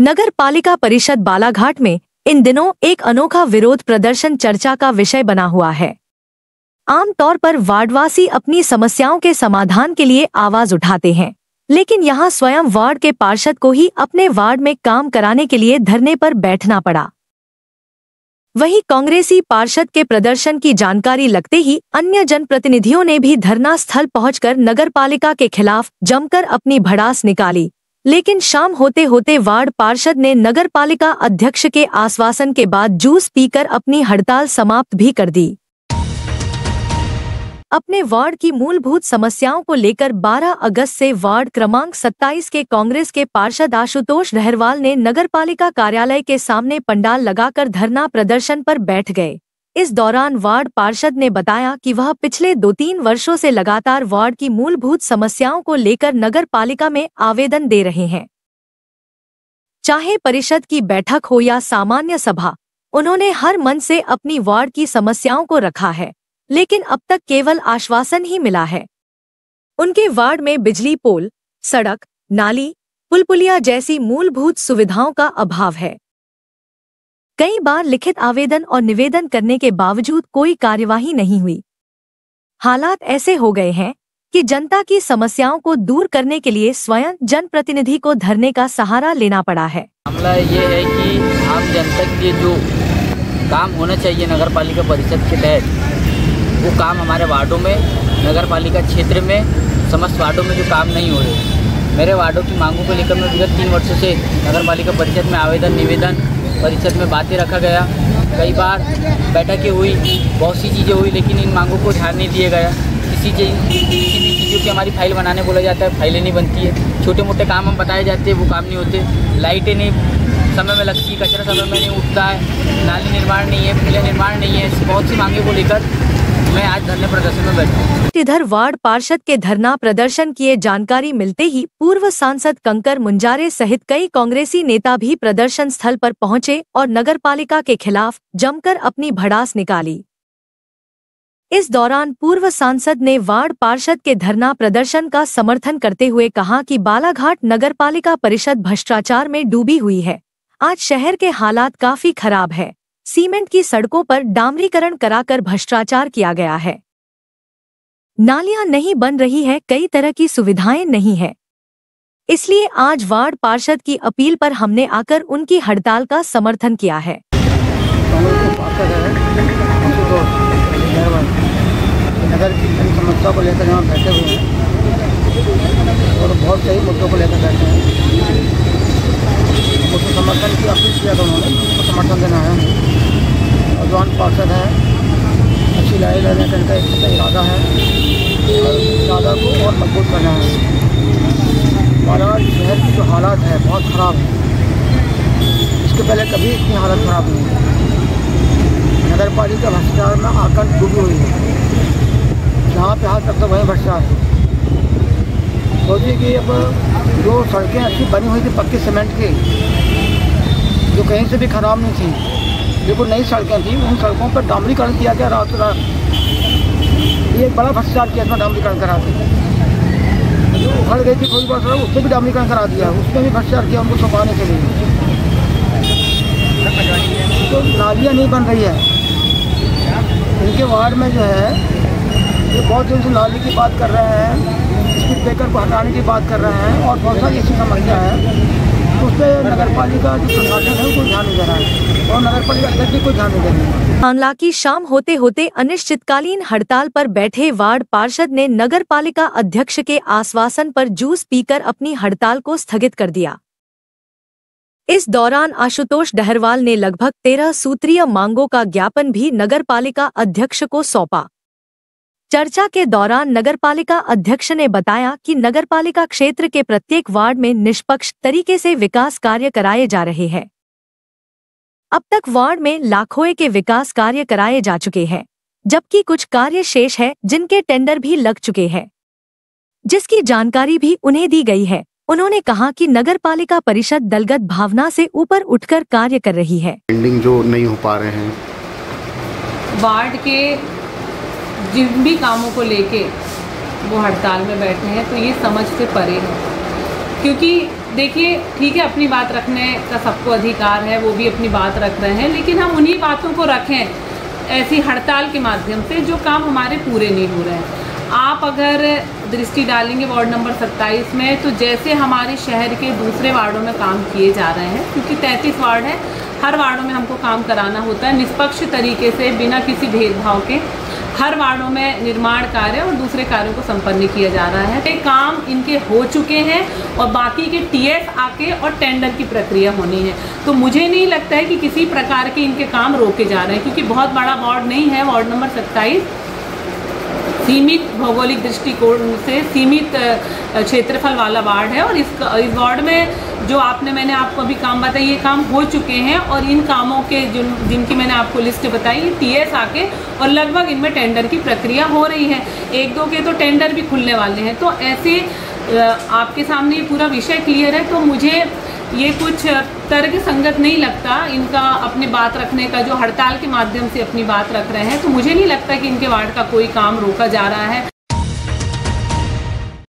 नगर पालिका परिषद बालाघाट में इन दिनों एक अनोखा विरोध प्रदर्शन चर्चा का विषय बना हुआ है। आमतौर पर वार्डवासी अपनी समस्याओं के समाधान के लिए आवाज उठाते हैं, लेकिन यहां स्वयं वार्ड के पार्षद को ही अपने वार्ड में काम कराने के लिए धरने पर बैठना पड़ा। वहीं कांग्रेसी पार्षद के प्रदर्शन की जानकारी लगते ही अन्य जनप्रतिनिधियों ने भी धरना स्थल पहुंचकर नगरपालिका के खिलाफ जमकर अपनी भड़ास निकाली, लेकिन शाम होते होते वार्ड पार्षद ने नगरपालिका अध्यक्ष के आश्वासन के बाद जूस पीकर अपनी हड़ताल समाप्त भी कर दी। अपने वार्ड की मूलभूत समस्याओं को लेकर 12 अगस्त से वार्ड क्रमांक 27 के कांग्रेस के पार्षद आशुतोष डहरवाल ने नगरपालिका कार्यालय के सामने पंडाल लगाकर धरना प्रदर्शन पर बैठ गए। इस दौरान वार्ड पार्षद ने बताया कि वह पिछले 2-3 वर्षों से लगातार वार्ड की मूलभूत समस्याओं को लेकर नगरपालिका में आवेदन दे रहे हैं। चाहे परिषद की बैठक हो या सामान्य सभा, उन्होंने हर मन से अपनी वार्ड की समस्याओं को रखा है, लेकिन अब तक केवल आश्वासन ही मिला है। उनके वार्ड में बिजली पोल, सड़क, नाली, पुल-पुलिया जैसी मूलभूत सुविधाओं का अभाव है। कई बार लिखित आवेदन और निवेदन करने के बावजूद कोई कार्यवाही नहीं हुई। हालात ऐसे हो गए हैं कि जनता की समस्याओं को दूर करने के लिए स्वयं जनप्रतिनिधि को धरने का सहारा लेना पड़ा है। मामला ये है कि आम जनता के जो काम होना चाहिए नगरपालिका परिषद के तहत, वो काम हमारे वार्डों में, नगरपालिका क्षेत्र में, समस्त वार्डों में जो काम नहीं हो रहे। मेरे वार्डों की मांगों को लेकर मैं विगत 3 वर्षों से नगरपालिका परिषद में आवेदन निवेदन परिषद में बातें रखा गया। कई बार बैठकें हुई, बहुत सी चीज़ें हुई, लेकिन इन मांगों को ध्यान नहीं दिया गया। किसी भी चीज़ों की हमारी फाइल बनाने बोला जाता है, फाइलें नहीं बनती है। छोटे मोटे काम हम बताए जाते हैं, वो काम नहीं होते। लाइटें नहीं समय में लगती, कचरा समय में नहीं उठता है, नाली निर्माण नहीं है, पुलिया निर्माण नहीं है। बहुत सी मांगों को लेकर मैं आज धरने प्रदर्शन में बैठा। इधर वार्ड पार्षद के धरना प्रदर्शन की जानकारी मिलते ही पूर्व सांसद कंकर मुंजारे सहित कई कांग्रेसी नेता भी प्रदर्शन स्थल पर पहुंचे और नगरपालिका के खिलाफ जमकर अपनी भड़ास निकाली। इस दौरान पूर्व सांसद ने वार्ड पार्षद के धरना प्रदर्शन का समर्थन करते हुए कहा कि बालाघाट नगरपालिका परिषद भ्रष्टाचार में डूबी हुई है। आज शहर के हालात काफी खराब है। सीमेंट की सड़कों पर डामरीकरण कराकर भ्रष्टाचार किया गया है। नालियां नहीं बन रही है, कई तरह की सुविधाएं नहीं है। इसलिए आज वार्ड पार्षद की अपील पर हमने आकर उनकी हड़ताल का समर्थन किया है। नगर की समस्या को लेकर यहाँ बैठे हुए हैं और बहुत सही मुद्दों को लेकर बैठे हैं। उसको समर्थन की अपील किया था उन्होंने, उसको समर्थन देना है। नौजवान पार्षद हैं, अच्छी लड़ाई लड़ने का इनका एक इरादा है और इरादा को और मजबूत करना है। बालाघाट शहर की जो हालात है बहुत ख़राब है। इसके पहले कभी इतनी हालत ख़राब नहीं है। नगरपालिका भ्रष्टाचार में आकर डूबी हुई है। जहाँ पे हाथ तक तो वहीं भ्रष्टाचार है। सोचिए कि अब जो सड़कें अच्छी बनी हुई थी पक्की सीमेंट की, जो कहीं से भी ख़राब नहीं थी, बिल्कुल नई सड़कें थी, उन सड़कों पर डामरीकरण किया गया रात रात। ये एक बड़ा भ्रष्टाचार किया, इसमें डामरीकरण करा दी। जो उखड़ गई थी थोड़ी बहुत सड़क, उससे भी डामरीकरण करा दिया, उसमें भी भ्रष्टाचार किया उनको छुपाने के लिए। तो नालियाँ नहीं बन रही है इनके वार्ड में। जो है ये बहुत दिन से नाली की बात कर रहे हैं, स्पीड ब्रेकर को हटाने की बात कर रहे हैं और बहुत सारी ऐसी समस्या है उस पर नगरपालिका जो प्रशासन है कोई ध्यान नहीं दे रहा है और नगरपालिका अध्यक्ष भी कोई ध्यान नहीं दे रही है। हालांकि शाम होते होते अनिश्चितकालीन हड़ताल पर बैठे वार्ड पार्षद ने नगरपालिका अध्यक्ष के आश्वासन पर जूस पीकर अपनी हड़ताल को स्थगित कर दिया। इस दौरान आशुतोष डहरवाल ने लगभग 13 सूत्रीय मांगों का ज्ञापन भी नगरपालिका अध्यक्ष को सौंपा। चर्चा के दौरान नगरपालिका अध्यक्ष ने बताया कि नगरपालिका क्षेत्र के प्रत्येक वार्ड में निष्पक्ष तरीके से विकास कार्य कराए जा रहे हैं। अब तक वार्ड में लाखों के विकास कार्य कराए जा चुके हैं, जबकि कुछ कार्य शेष है जिनके टेंडर भी लग चुके हैं, जिसकी जानकारी भी उन्हें दी गई है। उन्होंने कहा कि नगरपालिका परिषद दलगत भावना से ऊपर उठकर कार्य कर रही है। पेंडिंग जो नहीं हो पा रहे हैं, वार्ड के जिन भी कामों को लेके वो हड़ताल में बैठे हैं, तो ये समझ से परे है। क्योंकि देखिए ठीक है, अपनी बात रखने का सबको अधिकार है, वो भी अपनी बात रख रहे हैं, लेकिन हम उन्हीं बातों को रखें ऐसी हड़ताल के माध्यम से जो काम हमारे पूरे नहीं हो रहे हैं। आप अगर दृष्टि डालेंगे वार्ड नंबर 27 में, तो जैसे हमारे शहर के दूसरे वार्डों में काम किए जा रहे हैं, क्योंकि 33 वार्ड है, हर वार्डों में हमको काम कराना होता है निष्पक्ष तरीके से, बिना किसी भेदभाव के। हर वार्डों में निर्माण कार्य और दूसरे कार्यों को संपन्न किया जा रहा है। ये काम इनके हो चुके हैं और बाकी के टीएस आके और टेंडर की प्रक्रिया होनी है। तो मुझे नहीं लगता है कि किसी प्रकार के इनके काम रोके जा रहे हैं, क्योंकि बहुत बड़ा वार्ड नहीं है। वार्ड नंबर 27 सीमित भौगोलिक दृष्टिकोण से सीमित क्षेत्रफल वाला वार्ड है, और इस वार्ड में जो मैंने आपको अभी काम बताया, ये काम हो चुके हैं, और इन कामों के जिनकी मैंने आपको लिस्ट बताई, ये टीएस आके और लगभग इनमें टेंडर की प्रक्रिया हो रही है। 1-2 के तो टेंडर भी खुलने वाले हैं। तो ऐसे आपके सामने ये पूरा विषय क्लियर है, तो मुझे ये कुछ तर्क संगत नहीं लगता इनका अपनी बात रखने का, जो हड़ताल के माध्यम से अपनी बात रख रहे हैं। तो मुझे नहीं लगता कि इनके वार्ड का कोई काम रोका जा रहा है।